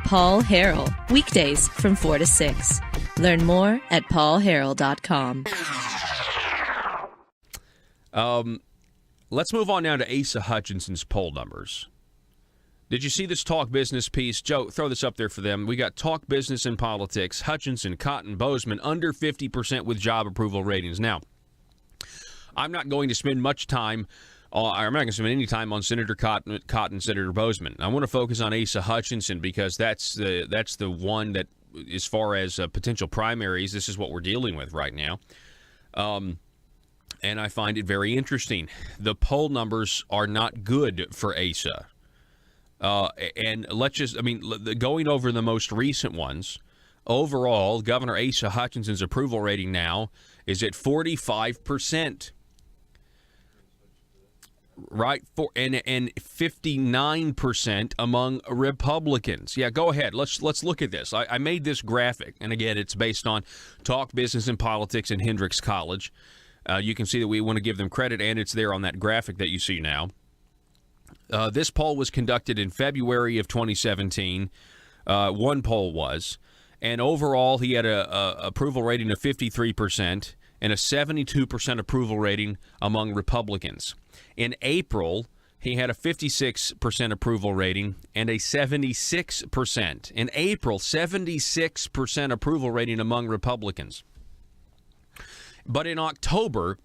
Paul Harrell, weekdays from 4 to 6. Learn more at paulharrell.com. Let's move on now to Asa Hutchinson's poll numbers. Did you see this Talk Business piece? Joe, throw this up there for them. We got Talk Business and Politics, Hutchinson, Cotton, Bozeman, under 50% with job approval ratings. Now, I'm not going to spend much time, I'm not going to spend any time on Senator Cotton, Senator Bozeman. I want to focus on Asa Hutchinson because that's the one that, as far as potential primaries, this is what we're dealing with right now. And I find it very interesting. The poll numbers are not good for Asa. And going over the most recent ones, overall, Governor Asa Hutchinson's approval rating now is at 45%. Right, and 59% among Republicans. Yeah, go ahead. Let's look at this. I made this graphic, and again, it's based on Talk Business and Politics and Hendrix College. You can see that we want to give them credit, and it's there on that graphic that you see now. This poll was conducted in February of 2017. One poll was, and overall, he had a approval rating of 53% and a 72% approval rating among Republicans. In April, he had a 56% approval rating and a 76%. In April, 76% approval rating among Republicans. But in October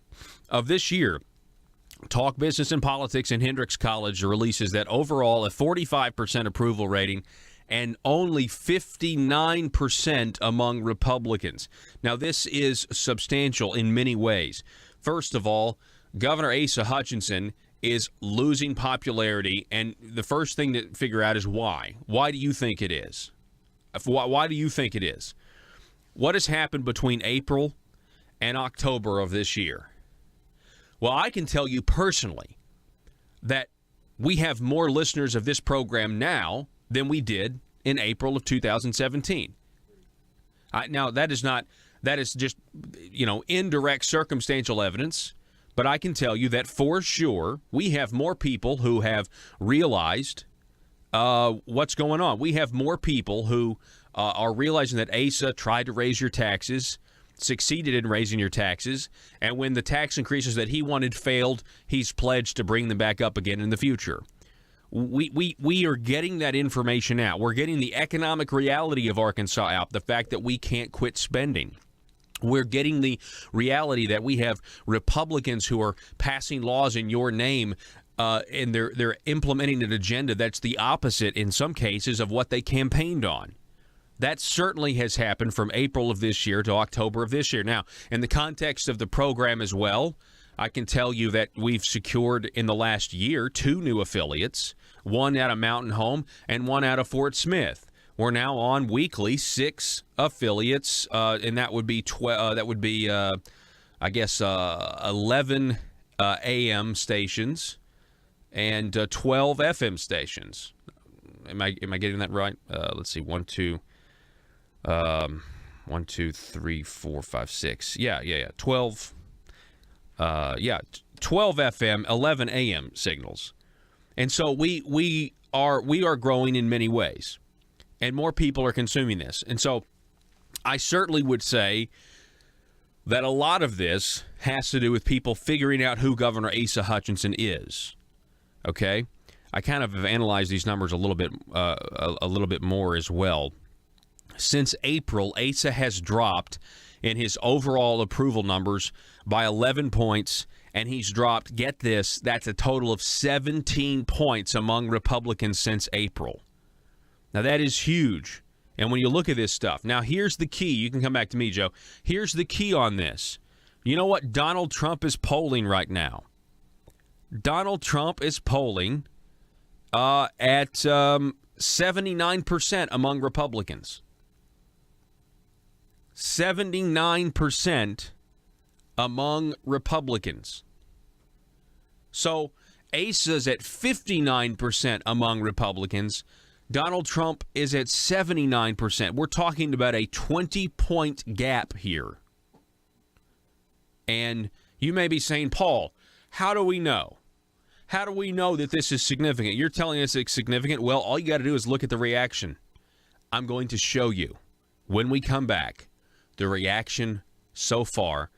of this year, Talk Business and Politics and Hendrix College releases that overall a 45% approval rating and only 59% among Republicans. Now, this is substantial in many ways. First of all, Governor Asa Hutchinson is losing popularity, and the first thing to figure out is why. Why do you think it is? Why do you think it is? What has happened between April and October of this year? Well, I can tell you personally that we have more listeners of this program now than we did in April of 2017. Now, that is just, indirect circumstantial evidence. But I can tell you that for sure we have more people who have realized what's going on. We have more people who are realizing that Asa tried to raise your taxes, succeeded in raising your taxes, and when the tax increases that he wanted failed, he's pledged to bring them back up again in the future. We are getting that information out. We're getting the economic reality of Arkansas out, the fact that we can't quit spending. We're getting the reality that we have Republicans who are passing laws in your name, and they're implementing an agenda that's the opposite in some cases of what they campaigned on. That certainly has happened from April of this year to October of this year. Now, in the context of the program as well, I can tell you that we've secured in the last year 2 new affiliates, one out of Mountain Home and one out of Fort Smith. We're now on weekly 6 affiliates, and that would be 11 AM stations and 12 FM stations. Am I getting that right? Let's see, 1, 2, 3, 4, 5, 6. Yeah. 12. 12 FM, 11 AM signals, and so we are growing in many ways. And more people are consuming this. And so I certainly would say that a lot of this has to do with people figuring out who Governor Asa Hutchinson is. Okay? I kind of have analyzed these numbers a little bit more as well. Since April, Asa has dropped in his overall approval numbers by 11 points, and he's dropped, get this, that's a total of 17 points among Republicans since April. Now, that is huge. And when you look at this stuff, now here's the key. You can come back to me, Joe. Here's the key on this. You know what Donald Trump is polling right now? Donald Trump is polling at 79% among Republicans. 79% among Republicans. So Asa's at 59% among Republicans. Donald Trump is at 79%. We're talking about a 20-point gap here. And you may be saying, Paul, how do we know? How do we know that this is significant? You're telling us it's significant? Well, all you got to do is look at the reaction. I'm going to show you, when we come back, the reaction so far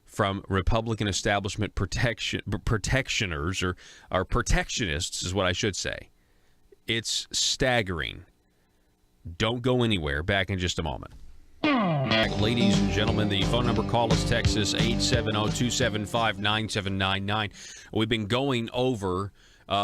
from Republican establishment protectioners or protectionists is what I should say. It's staggering. Don't go anywhere. Back in just a moment. Ladies and gentlemen, the phone number, call us, Texas, 870-275-9799. We've been going over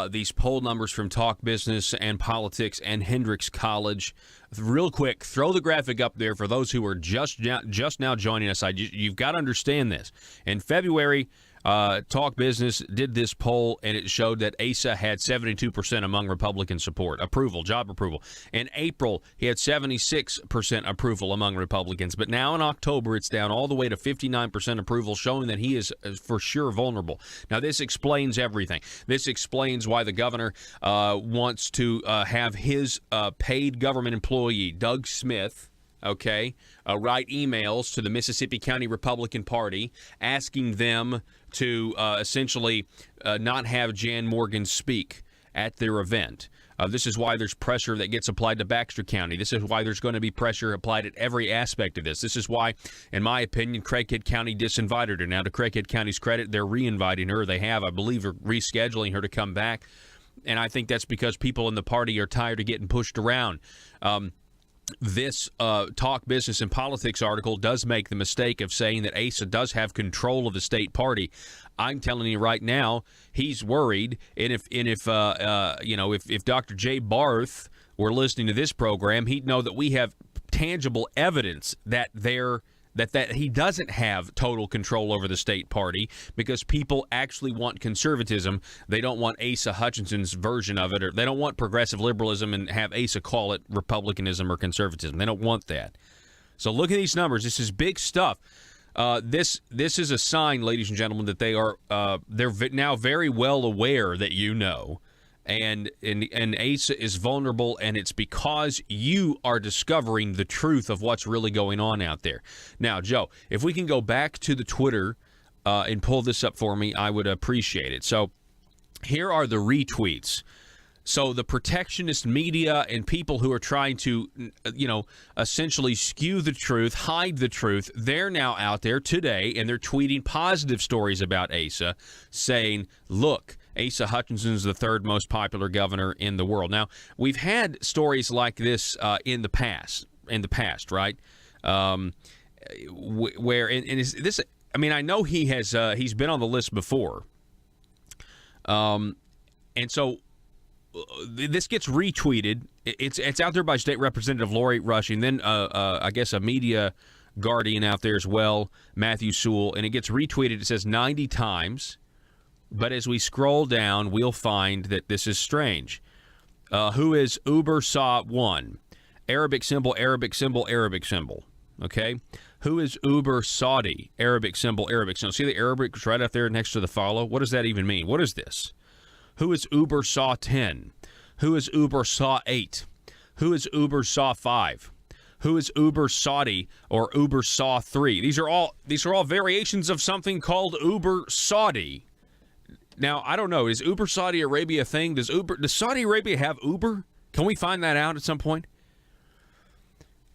these poll numbers from Talk Business and Politics and Hendrix College. Real quick, throw the graphic up there for those who are just now joining us. You've got to understand this. In February, Talk Business did this poll, and it showed that Asa had 72% among Republican support, job approval. In April, he had 76% approval among Republicans. But now in October, it's down all the way to 59% approval, showing that he is for sure vulnerable. Now, this explains everything. This explains why the governor wants to have his paid government employee, Doug Smith, write emails to the Mississippi County Republican Party asking them to essentially not have Jan Morgan speak at their event. This is why there's pressure that gets applied to Baxter County. This is why there's going to be pressure applied at every aspect of this. This is why, in my opinion, Craighead County disinvited her. Now, to Craighead County's credit, they're re-inviting her. They have, I believe, are rescheduling her to come back. And I think that's because people in the party are tired of getting pushed around. This Talk Business and Politics article does make the mistake of saying that Asa does have control of the state party. I'm telling you right now, he's worried. And if Dr. Jay Barth were listening to this program, he'd know that we have tangible evidence that he doesn't have total control over the state party, because people actually want conservatism. They don't want Asa Hutchinson's version of it, or they don't want progressive liberalism and have Asa call it republicanism or conservatism. They don't want that. So look at these numbers. This is big stuff. This is a sign, ladies and gentlemen, that they're now very well aware that and Asa is vulnerable, and it's because you are discovering the truth of what's really going on out there. Now, Joe, if we can go back to the Twitter and pull this up for me, I would appreciate it. So here are the retweets. So the protectionist media and people who are trying to, essentially skew the truth, hide the truth, they're now out there today, and they're tweeting positive stories about Asa, saying, look, Asa Hutchinson is the third most popular governor in the world. Now, we've had stories like this in the past, right? Where is this? I mean, I know he's been on the list before, and so this gets retweeted. It's out there by State Representative Lori Rushing, then I guess a media guardian out there as well, Matthew Sewell, and it gets retweeted. It says 90 times. But as we scroll down, we'll find that this is strange. Who is Uber Saw 1? Arabic symbol, Arabic symbol, Arabic symbol. Okay? Who is Uber Saudi? Arabic symbol, Arabic symbol. See the Arabic right up there next to the follow? What does that even mean? What is this? Who is Uber Saw 10? Who is Uber Saw 8? Who is Uber Saw 5? Who is Uber Saudi or Uber Saw 3? These are all variations of something called Uber Saudi. Now, I don't know. Is Uber Saudi Arabia a thing? Does Saudi Arabia have Uber? Can we find that out at some point?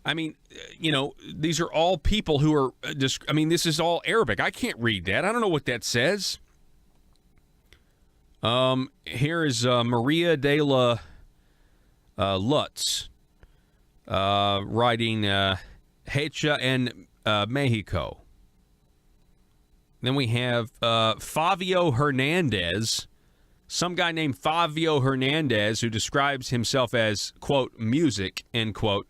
I mean, these are all people who are this is all Arabic. I can't read that. I don't know what that says. Here is Maria de la Lutz writing Hecha en Mexico. Then we have Favio Hernandez, some guy named Favio Hernandez, who describes himself as, quote, music, end quote.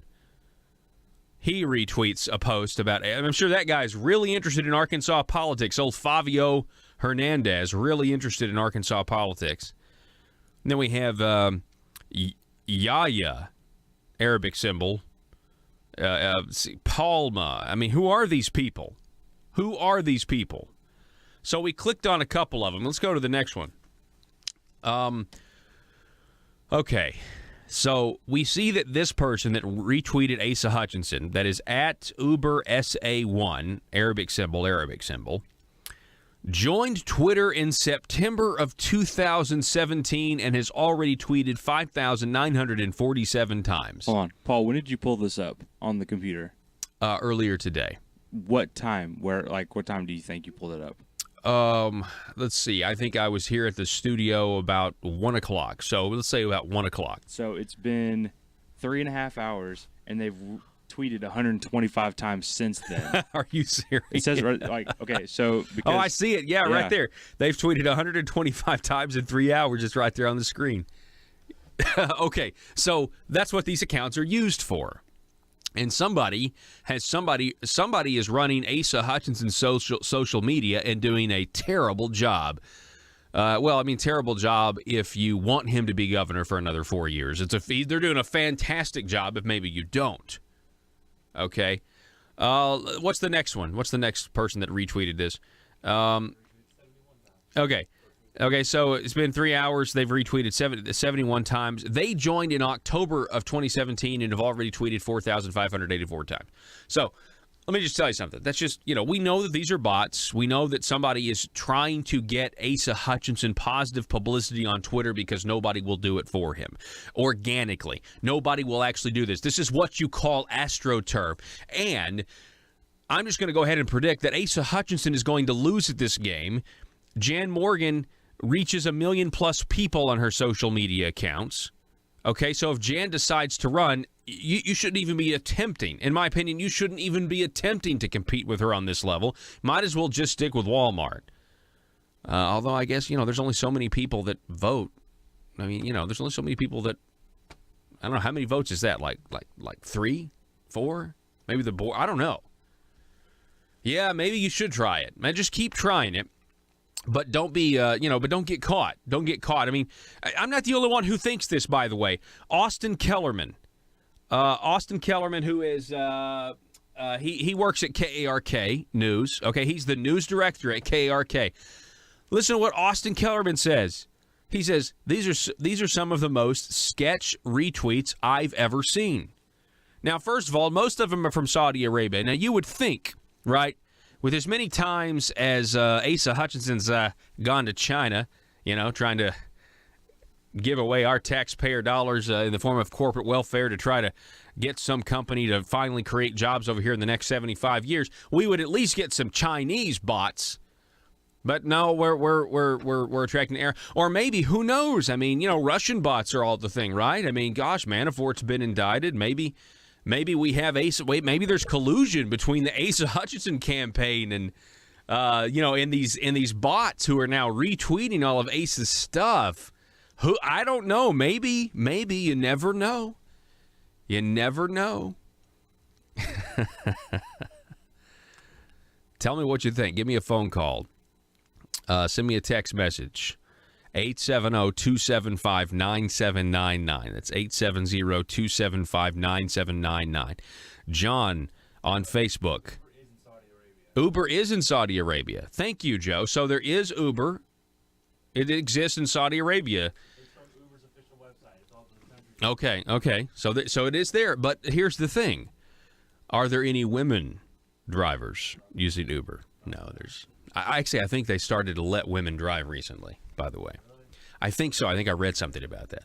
He retweets a post about it. I'm sure that guy's really interested in Arkansas politics. Old Favio Hernandez, really interested in Arkansas politics. And then we have Yaya, Arabic symbol, Palma. I mean, who are these people? Who are these people? So we clicked on a couple of them. Let's go to the next one. Okay. So we see that this person that retweeted Asa Hutchinson, that is at Uber SA1, Arabic symbol, joined Twitter in September of 2017 and has already tweeted 5,947 times. Hold on. Paul, when did you pull this up on the computer? Earlier today. What time? What time do you think you pulled it up? Let's see. I think I was here at the studio about 1 o'clock. So let's say about 1 o'clock. So it's been 3.5 hours, and they've tweeted 125 times since then. Are you serious? It says, okay, so because... Oh, I see it. Yeah, right there. They've tweeted 125 times in 3 hours. It's right there on the screen. Okay, so that's what these accounts are used for. And somebody is running Asa Hutchinson's social media and doing a terrible job. Terrible job if you want him to be governor for another 4 years. They're doing a fantastic job if maybe you don't. Okay. What's the next one? What's the next person that retweeted this? Okay. Okay, so it's been 3 hours. They've retweeted 71 times. They joined in October of 2017 and have already tweeted 4,584 times. So let me just tell you something. That's just, we know that these are bots. We know that somebody is trying to get Asa Hutchinson positive publicity on Twitter because nobody will do it for him organically. Nobody will actually do this. This is what you call AstroTurf. And I'm just going to go ahead and predict that Asa Hutchinson is going to lose at this game. Jan Morgan reaches 1 million plus people on her social media accounts. Okay, so if Jan decides to run, you shouldn't even be attempting. In my opinion, you shouldn't even be attempting to compete with her on this level. Might as well just stick with Walmart. Although I guess, there's only so many people that vote. I mean, there's only so many people that, I don't know, how many votes is that? Like 3, 4? Maybe the board, I don't know. Yeah, maybe you should try it. Man, just keep trying it. But don't be, but don't get caught. Don't get caught. I mean, I'm not the only one who thinks this, by the way. Austin Kellerman, who is, he works at KARK News. Okay, he's the news director at KARK. Listen to what Austin Kellerman says. He says, these are some of the most sketch retweets I've ever seen. Now, first of all, most of them are from Saudi Arabia. Now, you would think, right? With as many times as Asa Hutchinson's gone to China, trying to give away our taxpayer dollars in the form of corporate welfare to try to get some company to finally create jobs over here in the next 75 years, we would at least get some Chinese bots. But no, we're attracting air. Or maybe, who knows? I mean, Russian bots are all the thing, right? I mean, gosh, Manafort's been indicted. Maybe we have maybe there's collusion between the Asa Hutchinson campaign and in these bots who are now retweeting all of Asa's stuff. Who, I don't know. Maybe you never know. You never know. Tell me what you think. Give me a phone call. Send me a text message. 870-275-9799. That's 870-275-9799. John on Facebook. Uber is in Saudi Arabia. Thank you, Joe. So there is Uber. It exists in Saudi Arabia. It's from Uber's official website. It's all over the country. Okay. So it is there. But here's the thing. Are there any women drivers using Uber? No, there's... I think they started to let women drive recently, by the way. I think so. I think I read something about that.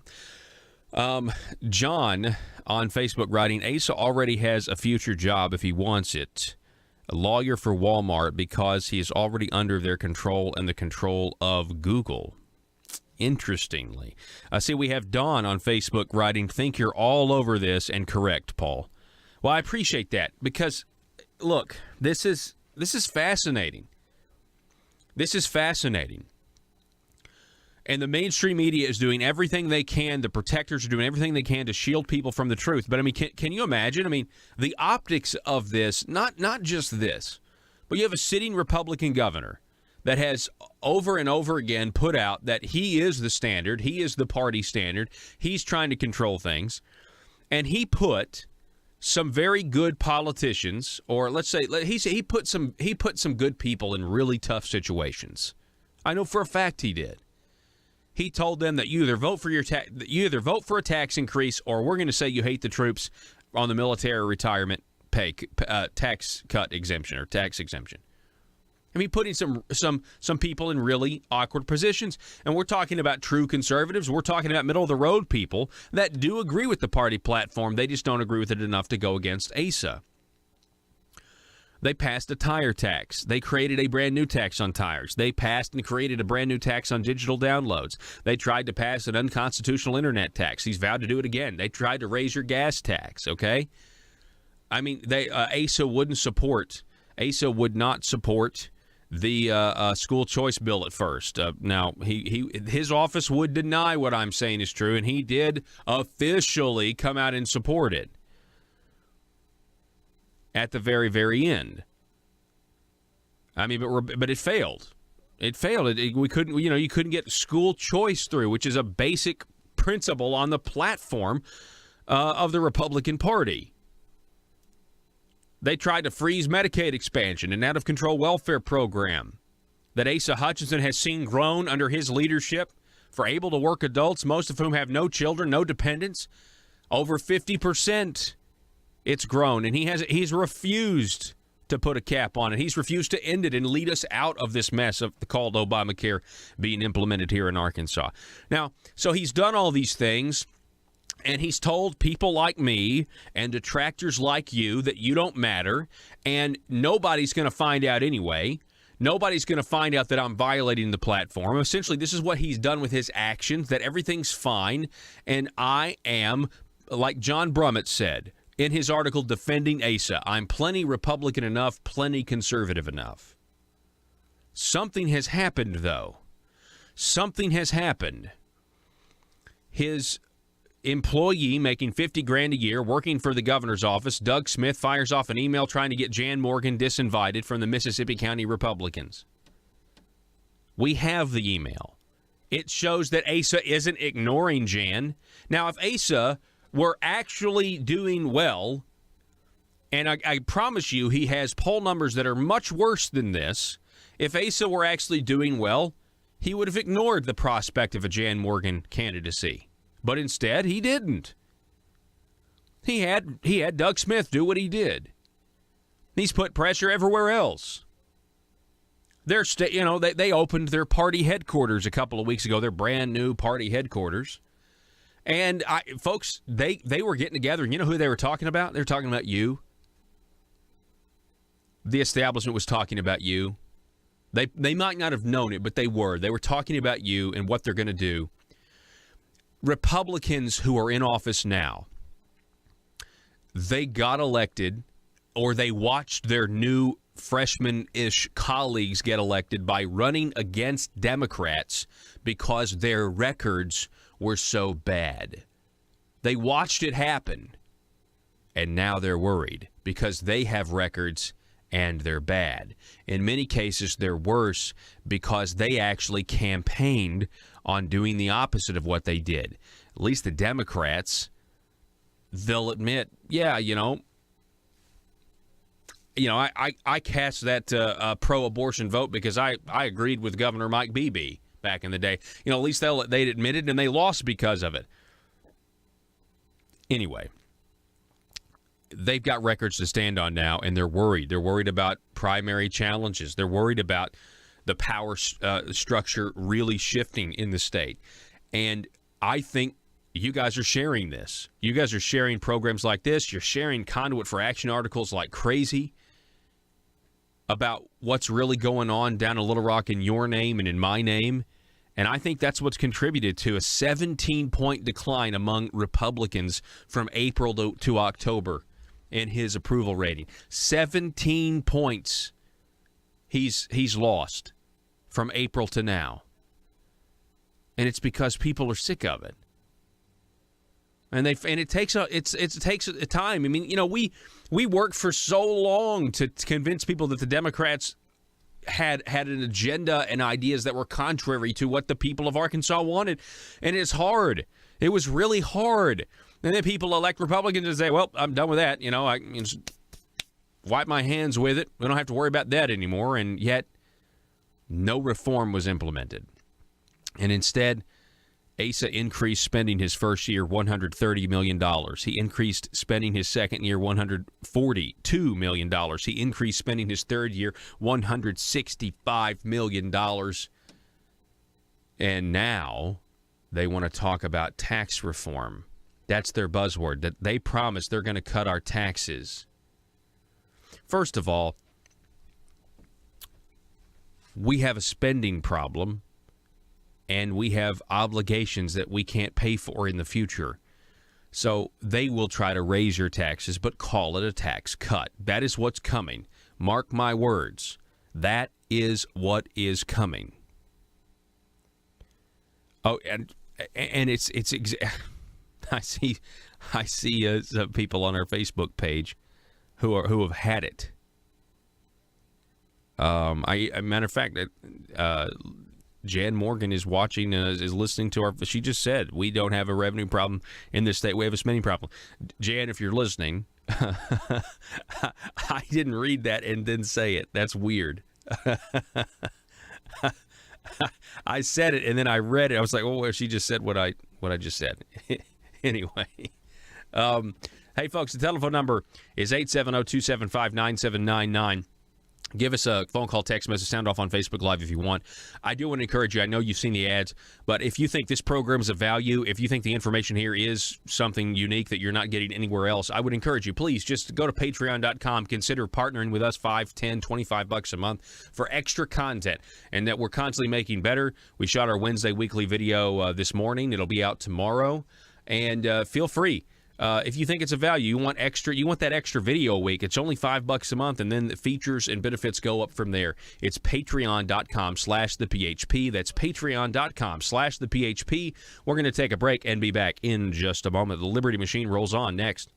John on Facebook writing, Asa already has a future job if he wants it. A lawyer for Walmart because he is already under their control and the control of Google. Interestingly. See, we have Dawn on Facebook writing, think you're all over this and correct, Paul. Well, I appreciate that because, look, this is fascinating. This is fascinating. And the mainstream media is doing everything they can. The protectors are doing everything they can to shield people from the truth. But, I mean, can you imagine? I mean, the optics of this, not just this, but you have a sitting Republican governor that has over and over again put out that he is the standard. He is the party standard. He's trying to control things. And he put some very good politicians, or let's say he put some good people in really tough situations. I know for a fact he did. He told them that you either vote for a tax increase, or we're going to say you hate the troops on the military retirement pay tax cut exemption or tax exemption. I mean, putting some people in really awkward positions. And we're talking about true conservatives. We're talking about middle-of-the-road people that do agree with the party platform. They just don't agree with it enough to go against Asa. They passed a tire tax. They created a brand new tax on tires. They passed and created a brand new tax on digital downloads. They tried to pass an unconstitutional internet tax. He's vowed to do it again. They tried to raise your gas tax, okay? I mean, Asa would not support the school choice bill at first. Now, his office would deny what I'm saying is true, and he did officially come out and support it at the very, very end. I mean, but it failed. It failed. We couldn't, you couldn't get school choice through, which is a basic principle on the platform of the Republican Party. They tried to freeze Medicaid expansion, an out-of-control welfare program that Asa Hutchinson has seen grown under his leadership for able-to-work adults, most of whom have no children, no dependents. Over 50% it's grown, and he's refused to put a cap on it. He's refused to end it and lead us out of this mess of called Obamacare being implemented here in Arkansas. Now, so he's done all these things, and he's told people like me and detractors like you that you don't matter, and nobody's going to find out anyway. Nobody's going to find out that I'm violating the platform. Essentially, this is what he's done with his actions, that everything's fine, and I am, like John Brummett said in his article defending Asa, I'm plenty Republican enough, plenty conservative enough. Something has happened, though. Something has happened. His employee making $50,000 a year, working for the governor's office, Doug Smith, fires off an email trying to get Jan Morgan disinvited from the Mississippi County Republicans. We have the email. It shows that Asa isn't ignoring Jan. Now, if Asa were actually doing well, and I promise you he has poll numbers that are much worse than this, if Asa were actually doing well, he would have ignored the prospect of a Jan Morgan candidacy. But instead, he didn't. He had Doug Smith do what he did. He's put pressure everywhere else. They opened their party headquarters a couple of weeks ago, their brand new party headquarters. And folks, they were getting together, and you know who they were talking about? They were talking about you. The establishment was talking about you. They might not have known it, but they were. They were talking about you and what they're going to do. Republicans who are in office now, they got elected, or they watched their new freshman-ish colleagues get elected by running against Democrats because their records were so bad. They watched it happen, and now they're worried because they have records and they're bad. In many cases, they're worse because they actually campaigned on doing the opposite of what they did. At least the Democrats, they'll admit, yeah, I cast that pro-abortion vote because I agreed with Governor Mike Beebe back in the day. At least they'd admitted, and they lost because of it. Anyway, they've got records to stand on now, and they're worried. They're worried about primary challenges. They're worried about the power structure really shifting in the state. And I think you guys are sharing this. You guys are sharing programs like this. You're sharing Conduit for Action articles like crazy about what's really going on down in Little Rock in your name and in my name. And I think that's what's contributed to a 17-point decline among Republicans from April to October in his approval rating. 17 points he's lost from April to now. And it's because people are sick of it. And it takes a time. I mean, we worked for so long to convince people that the Democrats had an agenda and ideas that were contrary to what the people of Arkansas wanted. And it's hard. It was really hard. And then people elect Republicans and say, well, I'm done with that. I can just wipe my hands with it. We don't have to worry about that anymore. And yet, no reform was implemented. And instead, Asa increased spending his first year $130 million. He increased spending his second year $142 million. He increased spending his third year $165 million. And now they want to talk about tax reform. That's their buzzword, that they promise they're going to cut our taxes. First of all, we have a spending problem, and we have obligations that we can't pay for in the future. So they will try to raise your taxes, but call it a tax cut. That is what's coming. Mark my words. That is what is coming. Oh, and it's I see some people on our Facebook page who have had it. Matter of fact, Jan Morgan is watching, is listening to our. She just said we don't have a revenue problem in this state. We have a spending problem. Jan, if you're listening, I didn't read that and then say it. That's weird. I said it and then I read it. I was like, oh, well, she just said what I just said. Anyway, hey folks, the telephone number is 870-275-9799. Give us a phone call, text message, sound off on Facebook Live if you want. I do want to encourage you. I know you've seen the ads, but if you think this program is of value, if you think the information here is something unique that you're not getting anywhere else, I would encourage you, please just go to patreon.com. Consider partnering with us $5, $10, $25 a month for extra content, and that we're constantly making better. We shot our Wednesday weekly video this morning. It'll be out tomorrow, and feel free. If you think it's a value, you want that extra video a week. It's only $5 a month, and then the features and benefits go up from there. It's patreon.com/thephp. That's patreon.com/thephp. We're going to take a break and be back in just a moment. The Liberty Machine rolls on next.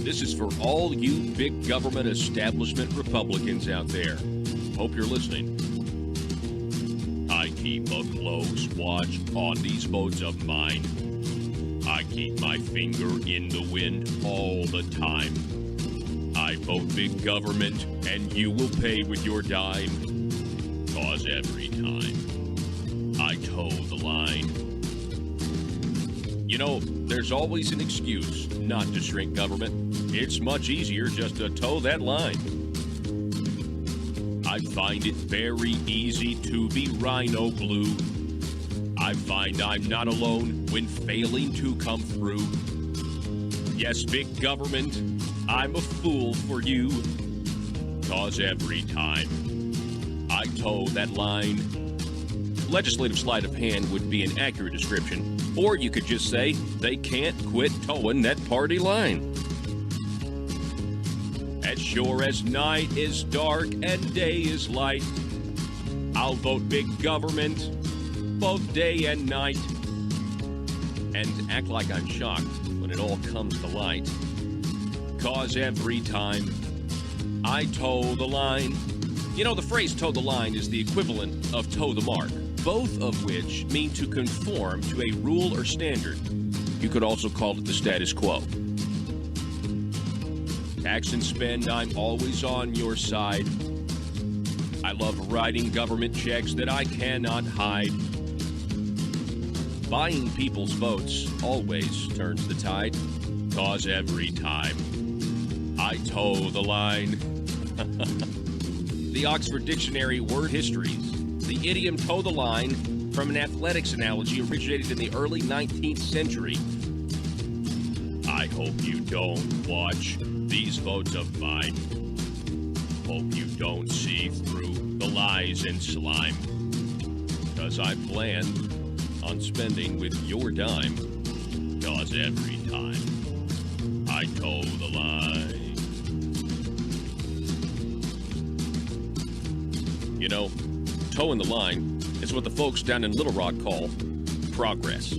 This is for all you big government establishment Republicans out there. Hope you're listening. I keep a close watch on these votes of mine. I keep my finger in the wind all the time. I vote big government, and you will pay with your dime. 'Cause every time I toe the line. You know, there's always an excuse not to shrink government. It's much easier just to toe that line. I find it very easy to be rhino blue. I find I'm not alone when failing to come through. Yes, big government, I'm a fool for you. 'Cause every time I toe that line. Legislative sleight of hand would be an accurate description. Or you could just say, they can't quit towing that party line. As sure as night is dark and day is light, I'll vote big government both day and night. And act like I'm shocked when it all comes to light. 'Cause every time I toe the line. You know, the phrase toe the line is the equivalent of toe the mark, both of which mean to conform to a rule or standard. You could also call it the status quo. Tax and spend, I'm always on your side. I love writing government checks that I cannot hide. Buying people's votes always turns the tide. 'Cause every time I toe the line. The Oxford Dictionary word histories. The idiom toe the line, from an athletics analogy, originated in the early 19th century. I hope you don't watch these votes of mine. Hope you don't see through the lies and slime. 'Cause I plan on spending with your dime. 'Cause every time I toe the line. You know, toeing the line is what the folks down in Little Rock call progress.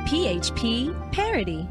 PHP Parody.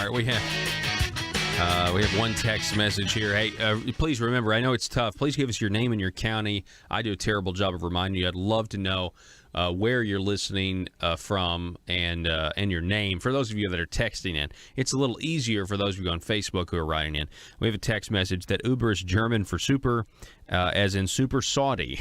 right, we have one text message here. Hey, please remember, I know it's tough. Please give us your name and your county. I do a terrible job of reminding you. I'd love to know where you're listening from and your name. For those of you that are texting in, it's a little easier for those of you on Facebook who are writing in. We have a text message that Uber is German for super, as in super Saudi.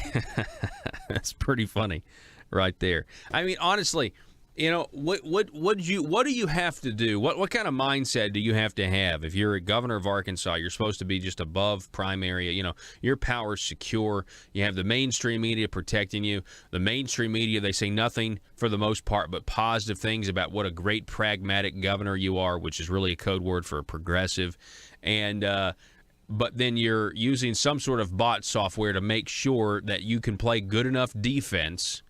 That's pretty funny right there. I mean, honestly, you know, what do you have to do? What kind of mindset do you have to have if you're a governor of Arkansas? You're supposed to be just above primary. You know, your power's secure. You have the mainstream media protecting you. The mainstream media, they say nothing for the most part but positive things about what a great pragmatic governor you are, which is really a code word for a progressive. And but then you're using some sort of bot software to make sure that you can play good enough defense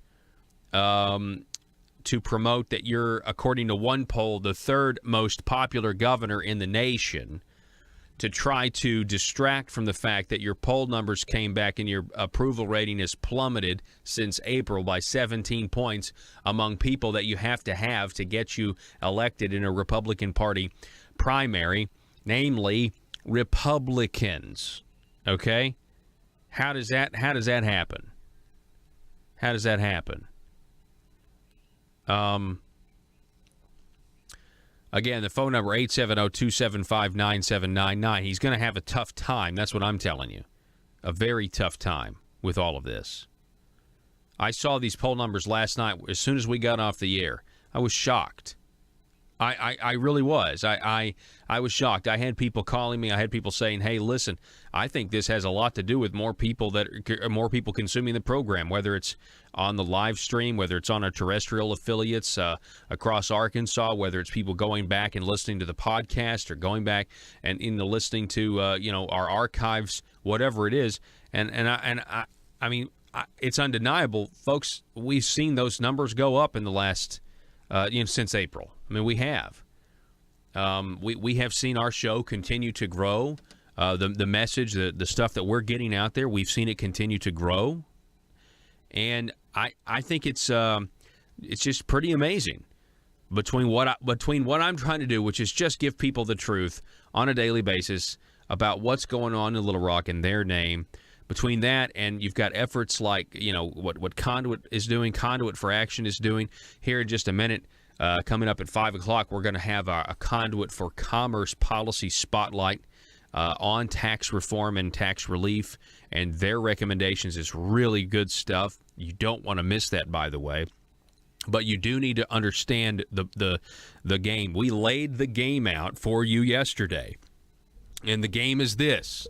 to promote that you're, according to one poll, the third most popular governor in the nation, to try to distract from the fact that your poll numbers came back and your approval rating has plummeted since April by 17 points among people that you have to get you elected in a Republican Party primary, namely Republicans. Okay? How does that happen? How does that happen? Again, the phone number 870-275-9799. He's going to have a tough time. That's what I'm telling you. A very tough time with all of this. I saw these poll numbers last night as soon as we got off the air. I was shocked. I really was. I was shocked. I had people calling me. I had people saying, "Hey, listen, I think this has a lot to do with more people consuming the program, whether it's on the live stream, whether it's on our terrestrial affiliates across Arkansas, whether it's people going back and listening to the podcast or going back and listening to our archives, whatever it is." And I mean, it's undeniable, folks. We've seen those numbers go up in the last since April. I mean, we have. We have seen our show continue to grow. The message, the stuff that we're getting out there, we've seen it continue to grow. And I think it's just pretty amazing between what I'm trying to do, which is just give people the truth on a daily basis about what's going on in Little Rock in their name. Between that and you've got efforts like, what Conduit is doing, Conduit for Action is doing. Here in just a minute, coming up at 5 o'clock, we're going to have a Conduit for Commerce policy spotlight on tax reform and tax relief. And their recommendations is really good stuff. You don't want to miss that, by the way. But you do need to understand the game. We laid the game out for you yesterday. And the game is this.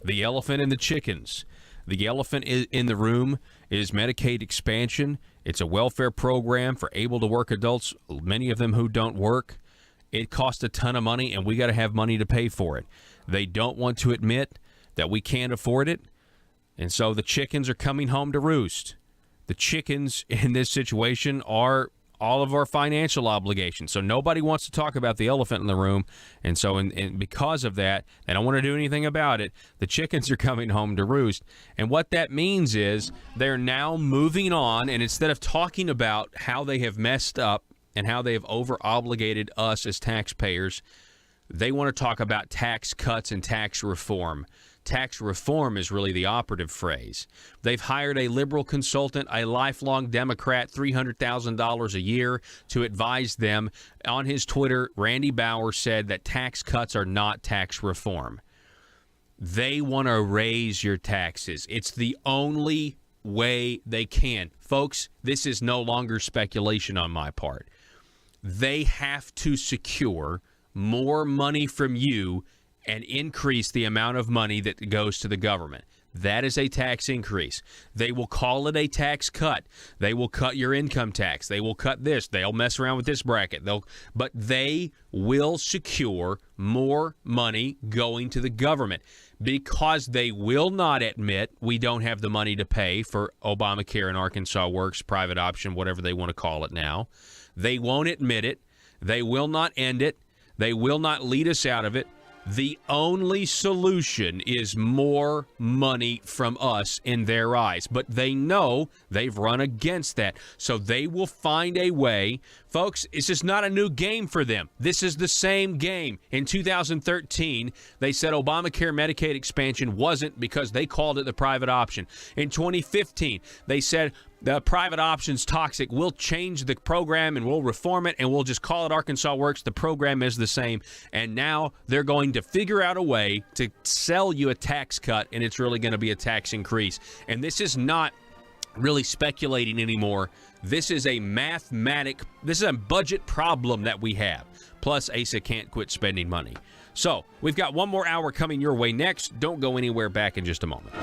The elephant and the chickens. The elephant in the room is Medicaid expansion. It's a welfare program for able-to-work adults, many of them who don't work. It costs a ton of money, and we got to have money to pay for it. They don't want to admit that we can't afford it, and so the chickens are coming home to roost. The chickens in this situation are all of our financial obligations. So nobody wants to talk about the elephant in the room. And so and because of that, they don't want to do anything about it. The chickens are coming home to roost. And what that means is they're now moving on. And instead of talking about how they have messed up and how they have over-obligated us as taxpayers, they want to talk about tax cuts and tax reform. Tax reform is really the operative phrase. They've hired a liberal consultant, a lifelong Democrat, $300,000 a year to advise them. On his Twitter, Randy Bauer said that tax cuts are not tax reform. They want to raise your taxes. It's the only way they can. Folks, this is no longer speculation on my part. They have to secure more money from you and increase the amount of money that goes to the government. That is a tax increase. They will call it a tax cut. They will cut your income tax. They will cut this. They'll mess around with this bracket. But they will secure more money going to the government because they will not admit we don't have the money to pay for Obamacare and Arkansas Works, private option, whatever they want to call it now. They won't admit it. They will not end it. They will not lead us out of it. The only solution is more money from us in their eyes. But they know they've run against that. So they will find a way. Folks, it's just not a new game for them. This is the same game. In 2013, they said Obamacare Medicaid expansion wasn't because they called it the private option. In 2015, they said the private option's toxic. We'll change the program and we'll reform it and we'll just call it Arkansas Works. The program is the same. And now they're going to figure out a way to sell you a tax cut, and it's really going to be a tax increase. And this is not really speculating anymore. This is a this is a budget problem that we have. Plus, Asa can't quit spending money. So we've got one more hour coming your way next. Don't go anywhere. Back in just a moment.